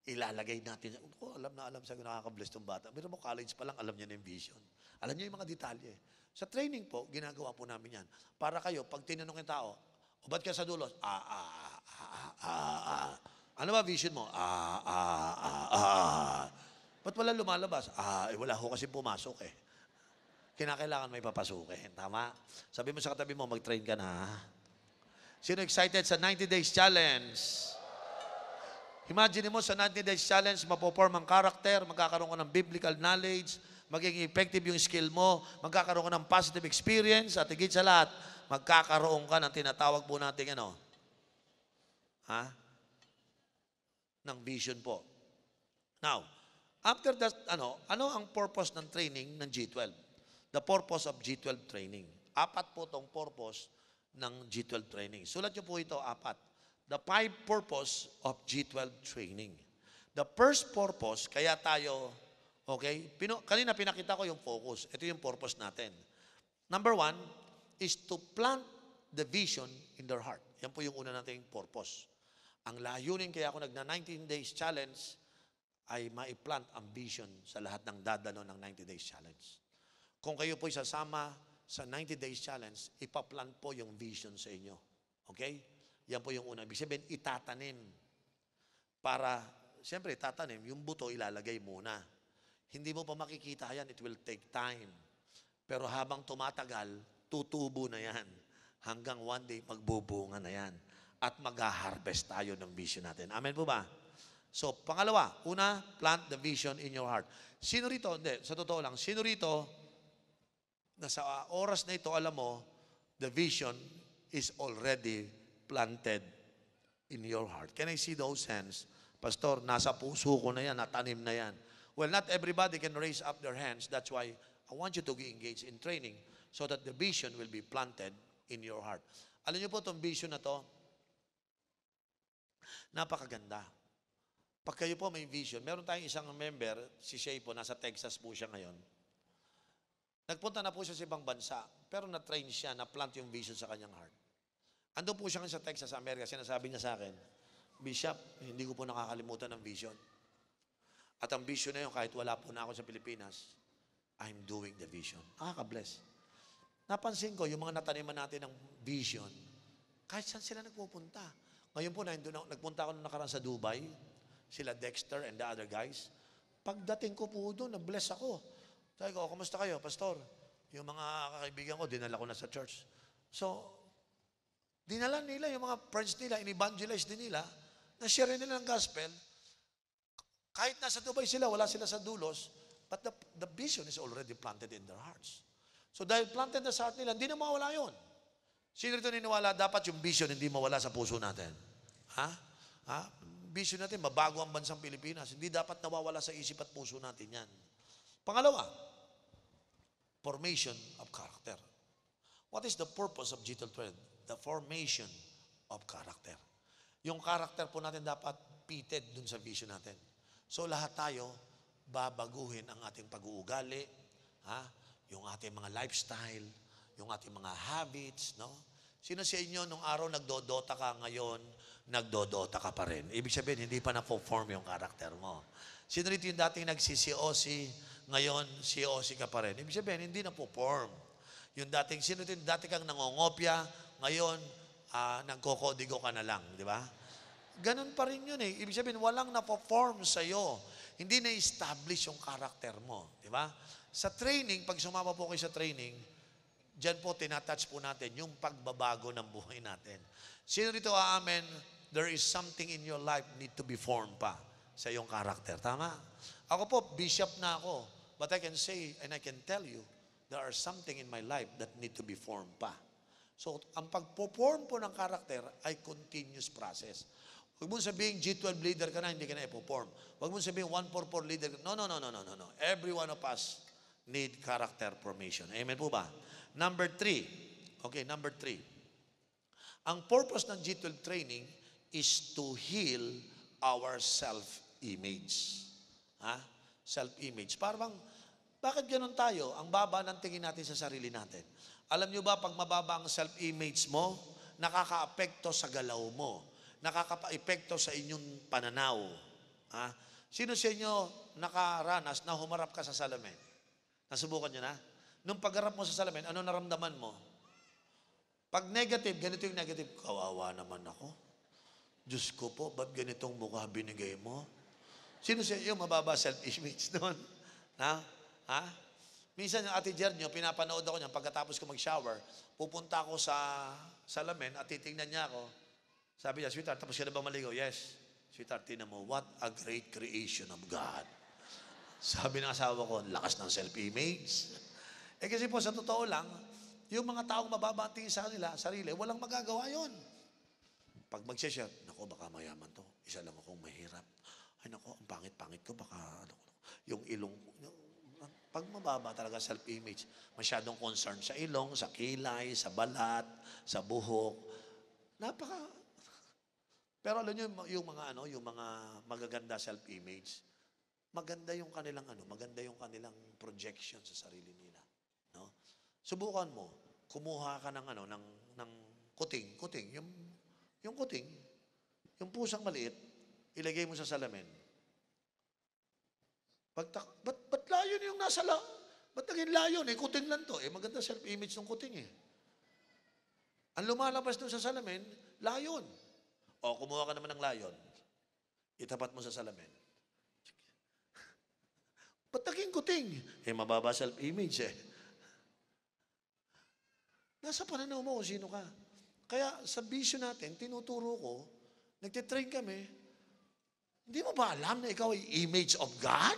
Ilalagay natin. Alam sa nakaka-bless tong bata. Pero mo college pa lang, alam niya na yung vision. Alam niya yung mga detalye. Sa training po, ginagawa po namin yan. Para kayo, pag tinanong yung tao, ba't ka sa dulos? Ano ba vision mo? Ba't wala lumalabas? Wala ho kasi pumasok eh. Kinakailangan may papasukin. Tama? Sabi mo sa katabi mo, mag-train ka na. Sino excited sa 90 Days Challenge? Imagine mo sa 90 Days Challenge, mapoform ang character, magkakaroon ka ng biblical knowledge, magiging effective yung skill mo, magkakaroon ka ng positive experience, at higit sa lahat, magkakaroon ka ng tinatawag po natin, ng vision po. Now, after that, ano ang purpose ng training ng G12? The purpose of G12 training. 4 po itong purpose ng G12 training. Sulat nyo po ito, 4. The 5 purpose of G12 training. The first purpose, kaya tayo, okay, kanina pinakita ko yung focus. Ito yung purpose natin. Number 1 is to plant the vision in their heart. Yan po yung una nating purpose. Ang layunin kaya ako nagna 19 Days Challenge ay maiplant ang vision sa lahat ng dadalo ng 90 Days Challenge. Kung kayo po sasama sa 90 Days Challenge, ipaplant po yung vision sa inyo. Okay? Yan po yung una. Ibig sabihin, itatanim. Para, siyempre, itatanim, yung buto ilalagay muna. Hindi mo pa makikita yan, it will take time. Pero habang tumatagal, tutubo na yan. Hanggang one day, magbubunga na yan. at mag-harvest tayo ng vision natin. Amen po ba? So, pangalawa, una, plant the vision in your heart. Sino rito, hindi, sa totoo lang, sino rito, na sa oras na ito, alam mo, the vision is already planted in your heart. Can I see those hands? Pastor, nasa puso ko na yan, natanim na yan. Well, not everybody can raise up their hands. That's why I want you to be engaged in training so that the vision will be planted in your heart. Alam niyo po itong vision na to, napakaganda. Pag kayo po may vision, meron tayong isang member, si Shay po, nasa Texas po siya ngayon. Nagpunta na po siya sa ibang bansa, pero na-train siya, na-plant yung vision sa kanyang heart. Ando po siya sa Texas, America, sinasabi niya sa akin, Bishop, hindi ko po nakakalimutan ng vision. At ang vision na yun, kahit wala po na ako sa Pilipinas, I'm doing the vision. Nakaka-bless. Napansin ko, yung mga nataniman natin ng vision, kahit saan sila nagpupunta. Ngayon po, nagpunta ako nung nakaraan sa Dubai, sila Dexter and the other guys. Pagdating ko po doon, na-bless ako. Sabi ko, kumusta kayo, Pastor? Yung mga kaibigan ko, dinala ko na sa church. So, dinala nila, yung mga friends nila, in-evangelize din nila, na-share nila ng gospel. Kahit nasa Dubai sila, wala sila sa dulos, but the vision is already planted in their hearts. So dahil planted na sa heart nila, hindi na mawala yun. Sino rito niniwala, dapat yung vision hindi mawala sa puso natin? Ha? Ha? Vision natin, mabago ang bansang Pilipinas. Hindi dapat nawawala sa isip at puso natin yan. Pangalawa, formation of character. What is the purpose of G12? The formation of character. Yung character po natin dapat pitted dun sa vision natin. So lahat tayo, babaguhin ang ating pag-uugali, ha? Yung ating mga lifestyle, yung ating mga habits, no? Sino sa inyo nung araw nagdodota ka ngayon, nagdodota ka pa rin? Ibig sabihin, hindi pa na-form yung character mo. Sino rito yung dating nagsi-COC, ngayon COC ka pa rin? Ibig sabihin, hindi na-form. Yung dating, sino rito yung dating kang nangongopya, ngayon, nagkokodigo ka na lang, di ba? Ganun pa rin yun eh. Ibig sabihin, walang na-form sa'yo. Hindi na-establish yung character mo. Di ba? Sa training, pag sumama po kayo sa training, dyan po, tinatouch po natin yung pagbabago ng buhay natin. Sino dito, amen, there is something in your life need to be formed pa sa iyong character. Tama? Ako po, bishop na ako. But I can say, and I can tell you, there are something in my life that need to be formed pa. So, ang pagpo-form po ng character ay continuous process. Huwag mo sabihin, G12 leader ka na, hindi ka na i-perform. Huwag mo sabihin, 144 leader ka. No. Every one of us need character formation. Amen po ba? Number 3. Okay, number 3. Ang purpose ng G12 training is to heal our self-image. Ha? Self-image. Parang, bakit ganun tayo? Ang baba ng tingin natin sa sarili natin. Alam nyo ba, pag mababa ang self-image mo, nakaka-apekto sa galaw mo. Nakaka-epekto sa inyong pananaw. Ha? Sino sa inyo nakaranas na humarap ka sa salamin? Nasubukan nyo na? Nung pagharap mo sa salamin, ano naramdaman mo? Pag negative, ganito yung negative, kawawa naman ako. Diyos ko po, ba't ganitong mukha binigay mo? Sino sa inyo mababa self-image doon? Ha? Minsan yung Ate Jernyo, pinapanood ako niya, pagkatapos ko mag-shower, pupunta ako sa salamin at titingnan niya ako. Sabi niya, sweetheart, tapos ka na ba maligo? Yes. Sweetheart, tingnan mo, what a great creation of God. Sabi ng asawa ko, lakas ng self-image. Kasi po, sa totoo lang, yung mga taong mababa ang tingin sa kanila, sarili, walang magagawa yon. Pag mag-share, naku, baka mayaman to. Isa lang akong mahirap. Ay, naku, ang pangit-pangit ko, baka, yung ilong, pag mababa talaga self-image, masyadong concern sa ilong, sa kilay, sa balat, sa buhok. Pero alam niyo yung mga magaganda self-image, maganda yung kanilang projection sa sarili nila, no? Subukan mo, kumuha ka ng kuting, yung kuting, yung pusang maliit, ilagay mo sa salamin. Ba't layon yung nasa ba't naging layon? Kuting lang to. Maganda self-image ng kuting eh. Ang lumalabas doon sa salamin, layon. O, kumuha ka naman ng layon. Itapat mo sa salamin. Ba't naging kuting? Mababa self-image eh. Nasa pananaw mo kung sino ka. Kaya sa vision natin, tinuturo ko, nagtitrain kami, hindi mo ba alam na ikaw ay image of God?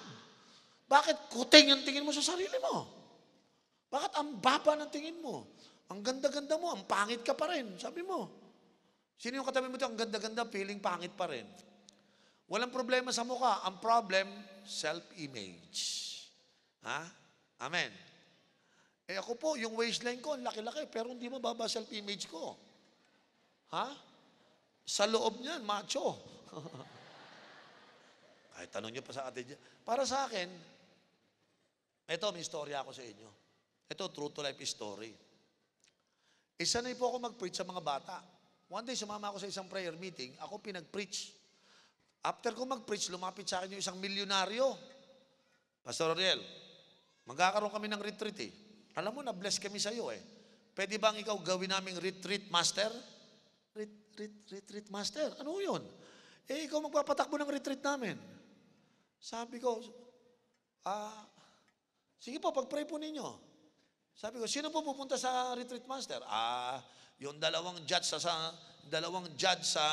Bakit kuting ang tingin mo sa sarili mo? Bakit ang baba ng tingin mo? Ang ganda-ganda mo, ang pangit ka pa rin, sabi mo. Sino yung katabi mo ito, ang ganda-ganda, feeling pangit pa rin. Walang problema sa mukha. Ang problem, self-image. Ha? Amen. Eh ako po, yung waistline ko, ang laki-laki, pero hindi mababa self-image ko. Ha? Sa loob niyan, macho. Kahit tanong niyo pa sa atin dyan. Para sa akin, ito, may istorya ako sa inyo. Ito, true to life story. Isanay po ako mag-preach sa mga bata. One day, sumama ako sa isang prayer meeting. Ako pinag-preach. After ko mag-preach, lumapit sa akin yung isang milyonaryo. Pastor Ariel, magkakaroon kami ng retreat eh. Alam mo, na-bless kami sa iyo eh. Pwede bang ikaw gawin naming retreat master? Retreat master? Ano yun? Eh, ikaw magpapatakbo ng retreat namin. Sabi ko, sige po, pag-pray po ninyo. Sabi ko, sino po pupunta sa retreat master? Yung dalawang judge sa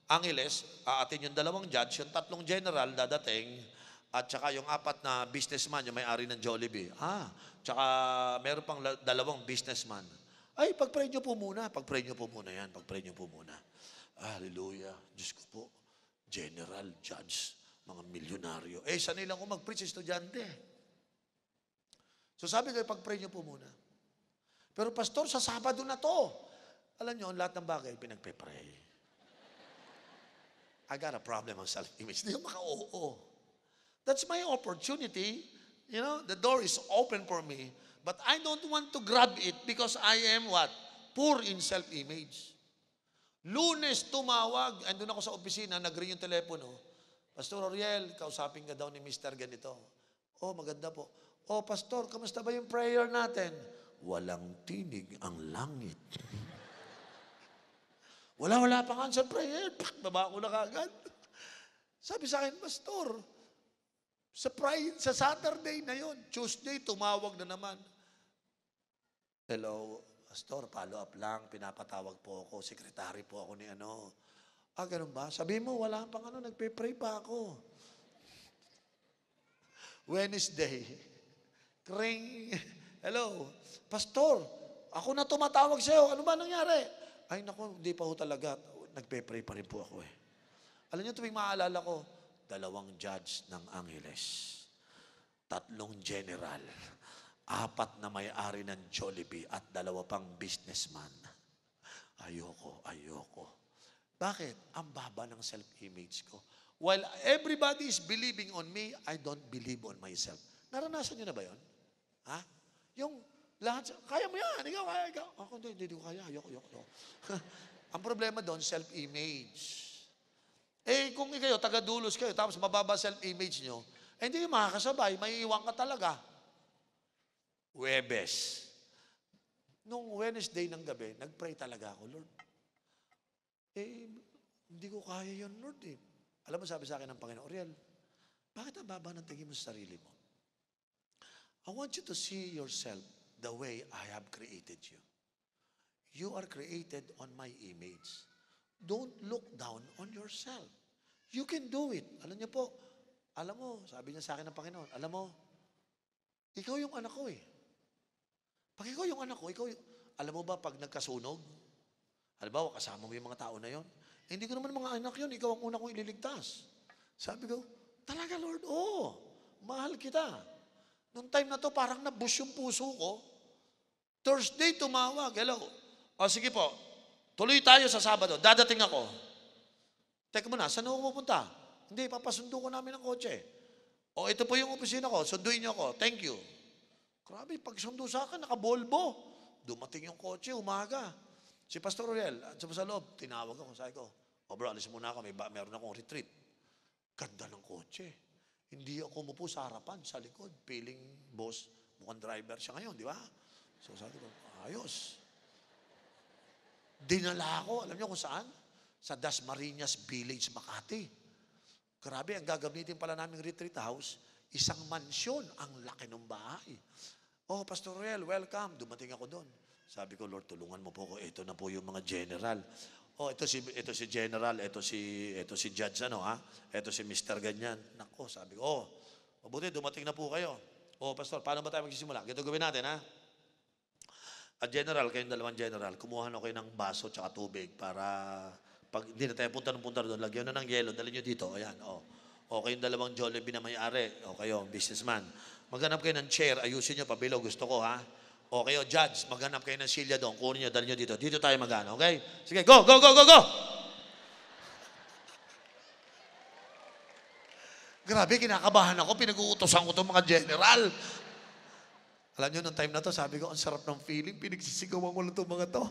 Angeles, aatin yung dalawang judge, yung tatlong general dadating, at saka yung 4 na businessman, yung may-ari ng Jollibee. Tsaka meron pang dalawang businessman. Ay, pag-pray nyo po muna. Pag-pray nyo po muna yan. Pag-pray nyo po muna. Hallelujah. Diyos ko po, general, judge, mga milyonaryo. Eh, sanay lang ko mag-preach, estudyante. So sabi ko, pag-pray nyo po muna. Pero pastor, sa Sabado na to. Alam nyo, lahat ng bagay, pinagpe-pray. I got a problem of self-image. Hindi ko maka-oo. That's my opportunity. You know, the door is open for me. But I don't want to grab it because I am what? Poor in self-image. Lunes, tumawag. Andun ako sa opisina, nag-ring yung telepono. Pastor Ariel, kausapin ka daw ni Mr. ganito. Oh, maganda po. Oh, Pastor, kamusta ba yung prayer natin? Walang tinig ang langit. Wala pang answer prayer. Baba ko na kagad. Sabi sa akin, Pastor, sa Saturday na yon, Tuesday, tumawag na naman. Hello, Pastor, follow up lang. Pinapatawag po ako. Sekretary po ako ni ano. Ganun ba? Sabi mo, wala pang ano, nagpe-pray pa ako. Wednesday, ring, hello, Pastor, ako na tumatawag sa'yo. Ano ba nangyari? Ay, naku, hindi pa ho talaga. Nagpe-pray pa rin po ako eh. Alam niyo, tuwing maalala ko, 2 judge ng Angeles, 3 general, 4 na may-ari ng Jollibee, at 2 pang businessman. Ayoko. Bakit? Ang baba ng self-image ko. While everybody is believing on me, I don't believe on myself. Naranasan niyo na ba yun? Ha? Yung lahat, kaya mo yan, ikaw. Ako hindi ko kaya, ayoko. Ang problema doon, self-image. Eh, kung kayo, taga-dulos kayo, tapos mababa self-image nyo, hindi kayo makakasabay, may iwan ka talaga. Huwebes. Nung Wednesday ng gabi, nag-pray talaga ako, Lord. Hindi ko kaya yun, Lord eh. Alam mo, sabi sa akin ng Panginoon, Ariel, bakit ang baba ng tingin mo sa sarili mo? I want you to see yourself the way I have created you. You are created on my image. Don't look down on yourself. You can do it. Alam niyo po, alam mo, sabi niya sa akin ng Panginoon, alam mo, ikaw yung anak ko eh. Pag ikaw yung anak ko, alam mo ba pag nagkasunog, halimbawa kasama mo yung mga tao na yon, hindi ko naman mga anak yun, ikaw ang una kong ililigtas. Sabi ko, talaga Lord, mahal kita. Noong time na to, parang nabush yung puso ko. Thursday, tumawag, hello. Sige po, tuloy tayo sa Sabado, dadating ako. Teka muna, saan ako pupunta? Hindi, papasundo ko namin ang kotse. Ito po yung opisina ko, sunduin niyo ako, thank you. Grabe, pag sundo sa akin, nakabolbo. Dumating yung kotse, umaga. Si Pastor Ariel, sa loob, tinawag ako, sabi ko, bro, alis muna ako, meron akong retreat. Ganda ng kotse. Hindi ako umupo sa harapan, sa likod, feeling boss, mukhang driver siya ngayon, di ba? So sabi ko, ayos. Dinala ako, alam niyo kung saan? Sa Dasmariñas Village, Makati. Grabe, ang gagamitin pala naming retreat house, isang mansyon, ang laki ng bahay. Pastor Ariel, welcome. Dumating ako doon. Sabi ko, Lord, tulungan mo po ko. Ito na po yung mga general. Oh, ito si general, ito si judge Ito si Mr. Ganyan. Nako, sabi ko, mabuti dumating na po kayo. Oh, pastor, paano ba tayo magsisimula? Ito gawin natin, ha? At general, kayong dalawang general, kumuha na kayo ng baso tsaka tubig para pag hindi na tayo punta doon, lagyan na ng yelo, dali nyo dito. Ayan, O kayong dalawang Jollibee na may-ari, o kayo, businessman. Maghanap kayo ng chair, ayusin nyo, pabilo, gusto ko, ha? O kayo, judge, maghanap kayo ng silya doon, kunin nyo, dali nyo dito. Dito tayo magano, okay? Sige, go, go, go, go, go! Grabe, kinakabahan ako, pinag-uutosan ko itong mga general. Alam nyo, nung time na to, sabi ko, ang sarap ng feeling, pinagsisigawan ko lang itong mga to.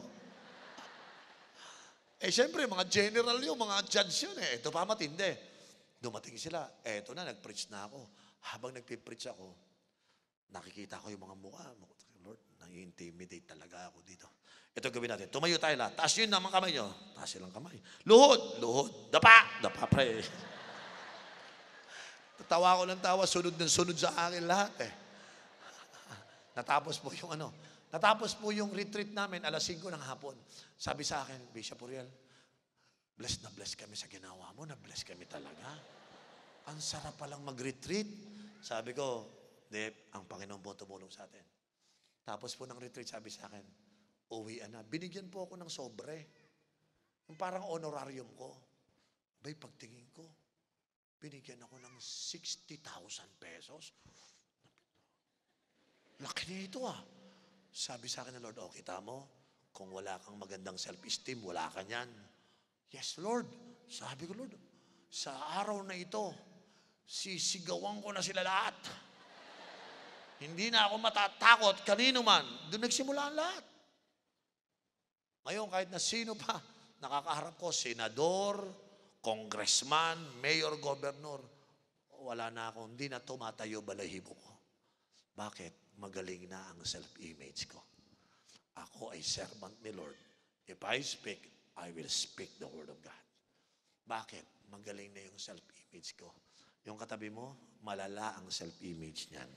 Siyempre, mga general yun, mga judge yun Ito pa matindi. Dumating sila. Eto na, nag-preach na ako. Habang nagpipreach ako, nakikita ko yung mga mukha. Lord, nai-intimidate talaga ako dito. Ito gawin natin. Tumayo tayo lahat. Taas yun naman kamay nyo. Taas silang kamay. Luhod, luhod. Dapa, dapa, pre. Tawa ko ng tawa, sunod ng sunod sa akin lahat Natapos po yung Natapos po yung retreat namin, alas 5 ng hapon. Sabi sa akin, Bishop Uriel, bless na bless kami sa ginawa mo, na bless kami talaga. Ang sarap palang mag-retreat. Sabi ko, Dep, ang Panginoon po tumulong sa atin. Tapos po ng retreat, sabi sa akin, uwian na. Binigyan po ako ng sobre. Yung parang honorarium ko. Bay, pagtingin ko, binigyan ako ng 60,000 pesos. Laki nito Sabi sa akin ng Lord, kita mo, kung wala kang magandang self-esteem, wala ka niyan. Yes, Lord. Sabi ko, Lord, sa araw na ito, sisigawan ko na sila lahat. Hindi na ako matatakot kanino man. Doon nagsimula ang lahat. Ngayon, kahit na sino pa, nakakaharap ko, senador, congressman, mayor, governor, wala na ako, hindi na tumatayo balahibo ko. Bakit? Magaling na ang self-image ko. Ako ay servant ni Lord. If I speak, I will speak the word of God. Bakit? Magaling na yung self-image ko. Yung katabi mo, malala ang self-image niyan.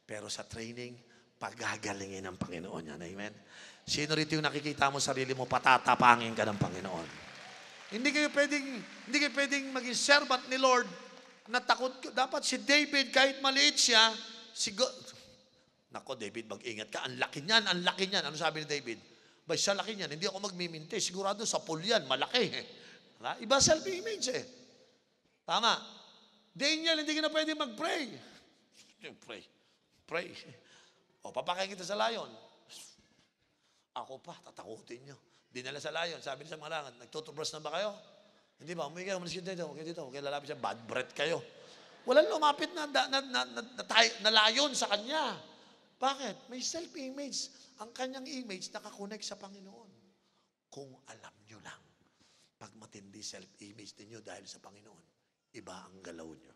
Pero sa training, pagagalingin ng Panginoon yan. Amen? Sino rito yung nakikita mo sarili mo, patatapangin ka ng Panginoon? Hindi kayo pwedeng maging servant ni Lord na takot. Dapat si David, kahit maliit siya, Nako, David, mag-ingat ka. Ang laki niyan, ang laki niyan. Ano sabi ni David? Bay, sa laki niyan, hindi ako magmiminti. Sigurado sa pool yan, malaki Iba self-image Tama. Daniel, hindi ka na pwede mag-pray. Pray. Papakain kita sa layon. Ako pa, tatakutin nyo. Dinala sa layon. Sabi niya sa mga langan, nagtutubras na ba kayo? Hindi ba? Umalis kayo dito. Okay, lalapit siya. Bad breath kayo. Walang lumapit na layon sa kanya. Bakit? May self-image. Ang kanyang image nakakonect sa Panginoon. Kung alam nyo lang, pag matindi self-image ninyo dahil sa Panginoon, iba ang galaw nyo.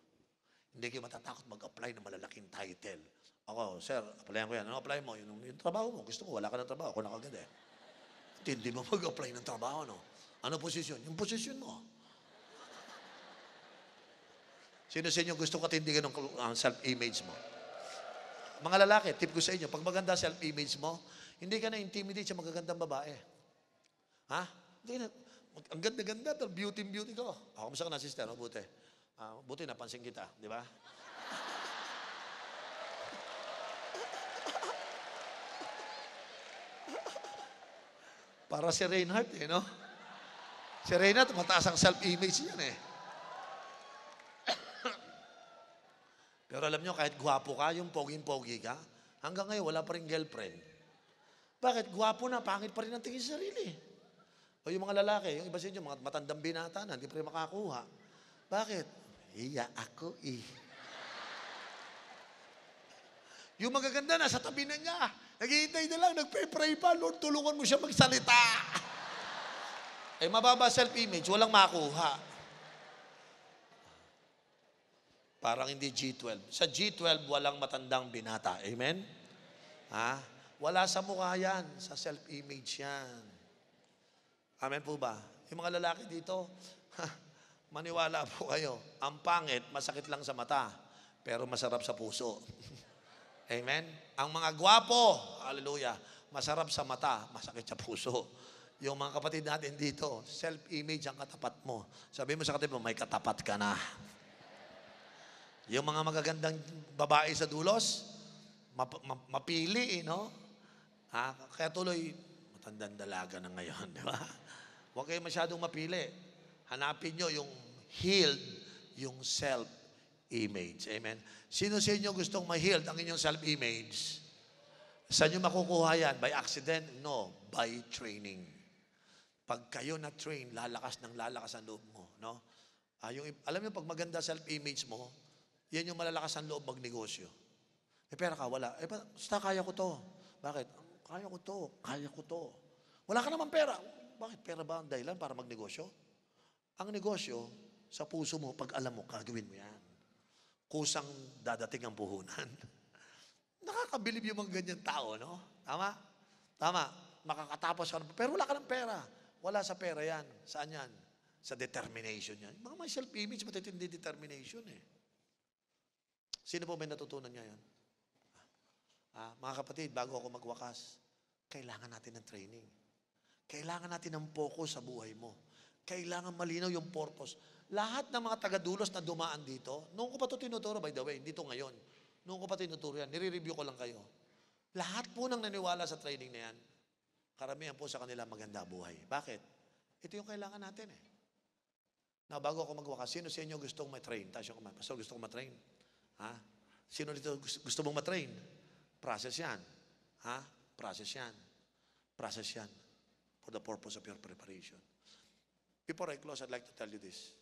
Hindi kayo matatakot mag-apply ng malalaking title. Ako, sir, applyan ko yan. Ano apply mo? Yung trabaho mo. Gusto ko, wala ka ng trabaho. Ako nakagad Hindi mo mag-apply ng trabaho, no? Ano posisyon? Yung posisyon mo. Sino sa inyo gusto katindigan ng self-image mo? Mga lalaki, tip ko sa inyo, pag maganda self-image mo, hindi ka na-intimidate sa magagandang babae. Hindi na. Ang ganda-ganda, beauty ko. Kamusta ka na, sister? Buti. Buti, napansin kita, di ba? Para si Reinhardt, no? Si Reinhardt, mataas ang self-image yan, Pero alam nyo, kahit gwapo ka, yung poging-pogi ka, hanggang ngayon, wala pa rin girlfriend. Bakit? Gwapo na, pangit pa rin ang tingin sa sarili. O yung mga lalaki, yung iba sa inyo, mga matandang binata na, hindi pa rin makakuha. Bakit? Iya ako Yung magaganda na, sa tabi na niya, naghihintay na lang, nagpe-pray pa, Lord, tulungan mo siya magsalita. Mababa self-image, walang makuha. Parang hindi G12. Sa G12, walang matandang binata. Amen? Wala sa mukha yan. Sa self-image yan. Amen po ba? Yung mga lalaki dito, maniwala po kayo. Ang pangit, masakit lang sa mata, pero masarap sa puso. Amen? Ang mga gwapo, hallelujah, masarap sa mata, masakit sa puso. Yung mga kapatid natin dito, self-image ang katapat mo. Sabi mo sa katabi mo, may katapat ka na. Yung mga magagandang babae sa dulos, mapili, no? Kaya tuloy, matandang dalaga na ngayon, di ba? Huwag kayo masyadong mapili. Hanapin nyo yung healed, yung self-image. Amen? Sino sa inyo gustong ma-healed ang inyong self-image? Saan nyo makukuha yan? By accident? No, by training. Pag kayo na-train, lalakas ang loob mo. No? Alam niyo, pag maganda self-image mo, yan yung malalakas ang loob magnegosyo. Pera ka, wala. Basta kaya ko to. Bakit? Kaya ko to. Wala ka naman pera. Bakit? Pera ba ang dahilan para magnegosyo? Ang negosyo, sa puso mo, pag alam mo, gagawin mo yan. Kusang dadating ang puhunan. Nakakabilib yung mga ganyan tao, no? Tama? Tama. Makakatapos ka, pero wala ka ng pera. Wala sa pera yan. Saan yan? Sa determination yan. Mga may self-image, matitindi determination eh. Sino po may natutunan niya yan? Mga kapatid, bago ako magwakas, kailangan natin ng training. Kailangan natin ng focus sa buhay mo. Kailangan malinaw yung purpose. Lahat ng mga taga-dulos na dumaan dito, noong ko pa ito tinuturo, by the way, dito ngayon, noong ko pa tinuturo yan, nire-review ko lang kayo. Lahat po nang naniwala sa training na yan, karamihan po sa kanila maganda buhay. Bakit? Ito yung kailangan natin eh. Na bago ako magwakas, sino sa inyo gustong ma-train? Tayo ko, Pastor, gusto ko ma-train? Sino dito gusto mong ma-train? Process yan. Process yan. Process yan. For the purpose of your preparation. Before I close, I'd like to tell you this.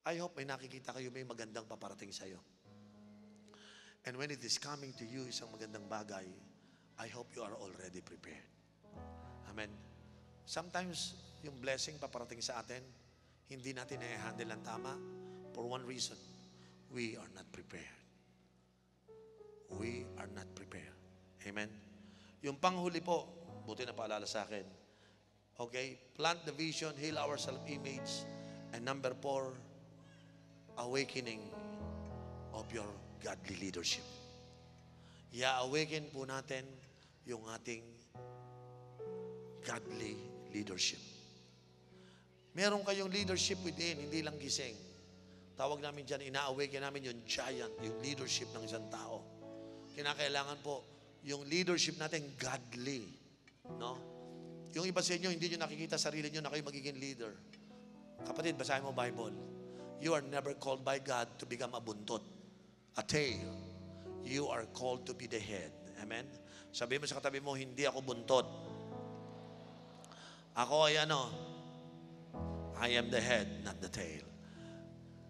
I hope may nakikita kayo, may magandang paparating sa'yo. And when it is coming to you, isang magandang bagay, I hope you are already prepared. Amen. Sometimes, yung blessing paparating sa atin, hindi natin na-handle ng tama for one reason. We are not prepared. We are not prepared. Amen. Yung panghuli po, buti na paalala sa akin. Okay? Plant the vision, heal our self-image. And number 4, awakening of your godly leadership. I-awaken po natin yung ating godly leadership. Meron kayong leadership within, hindi lang gising. Tawag namin dyan, ina-awaken namin yung giant, yung leadership ng isang tao. Kinakailangan po, yung leadership natin godly. No? Yung iba sa inyo, hindi nyo nakikita sarili nyo na kayo magiging leader. Kapatid, basahin mo Bible. You are never called by God to become a buntot, a tail. You are called to be the head. Amen? Sabi mo sa katabi mo, hindi ako buntot. Ako ay I am the head, not the tail.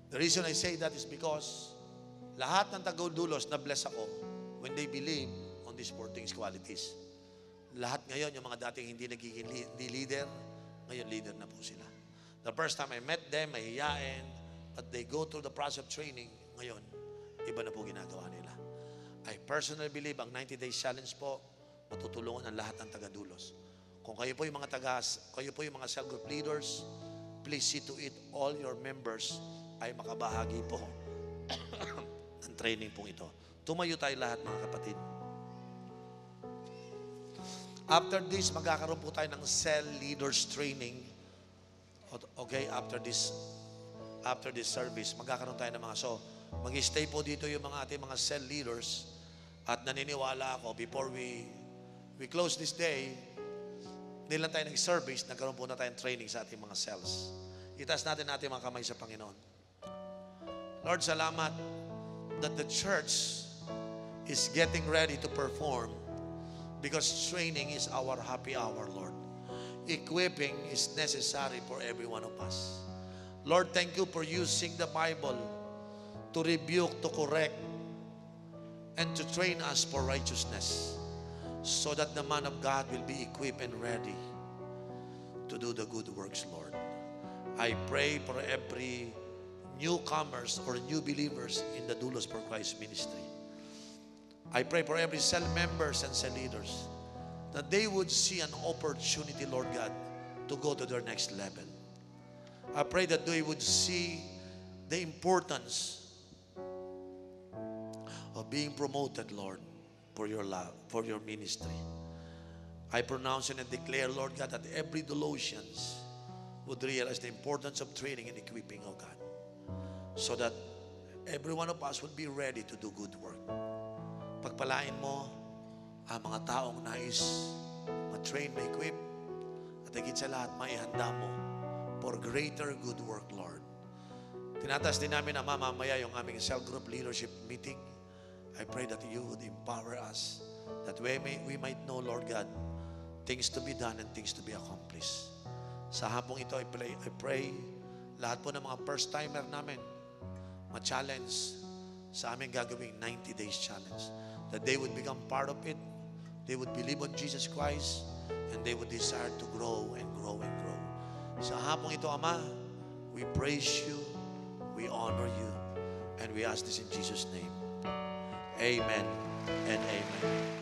The reason I say that is because lahat ng taga-dulos na bless ako when they believe on these 4 things qualities. Lahat ngayon, yung mga dating hindi nagiging leader, ngayon leader na po sila. The first time I met them, mahihiyain, but they go through the process of training, ngayon, iba na po ginagawa nila. I personally believe ang 90 days challenge po, matutulungan ang lahat ng taga-dulos. Kung kayo po yung mga cell group leaders, please see to it all your members ay makabahagi po ng training pong ito. Tumayo tayo lahat mga kapatid. After this, magkakaroon po tayo ng cell leaders training. Okay, after this service, magkakaroon tayo ng mag-stay po dito yung mga ating mga cell leaders. At naniniwala ako, before we close this day, hindi lang tayo nag-service, nagkaroon po na tayong training sa ating mga cells. Itaas natin mga kamay sa Panginoon. Lord, salamat that the church is getting ready to perform because training is our happy hour, Lord. Equipping is necessary for every one of us. Lord, thank you for using the Bible to rebuke, to correct, and to train us for righteousness so that the man of God will be equipped and ready to do the good works, Lord. I pray for every newcomers or new believers in the Doulos for Christ ministry. I pray for every cell members and cell leaders that they would see an opportunity, Lord God, to go to their next level. I pray that they would see the importance of being promoted, Lord, for your love, for your ministry. I pronounce and declare, Lord God, that every Dolosians would realize the importance of training and equipping, oh God, so that every one of us would be ready to do good work. Pagpalain mo ang mga taong nais ma-train, ma-equip, at higit sa lahat, maihanda mo for greater good work, Lord. Tinatas din namin, Ama, mamaya yung aming cell group leadership meeting. I pray that you would empower us, that we might know, Lord God, things to be done and things to be accomplished. Sa hapong ito, I pray lahat po ng mga first-timer namin ma-challenge sa aming gagawing 90 days challenge, that they would become part of it, they would believe on Jesus Christ, and they would desire to grow and grow and grow. Sa hapong ito, Ama, we praise you, we honor you, and we ask this in Jesus' name. Amen and amen.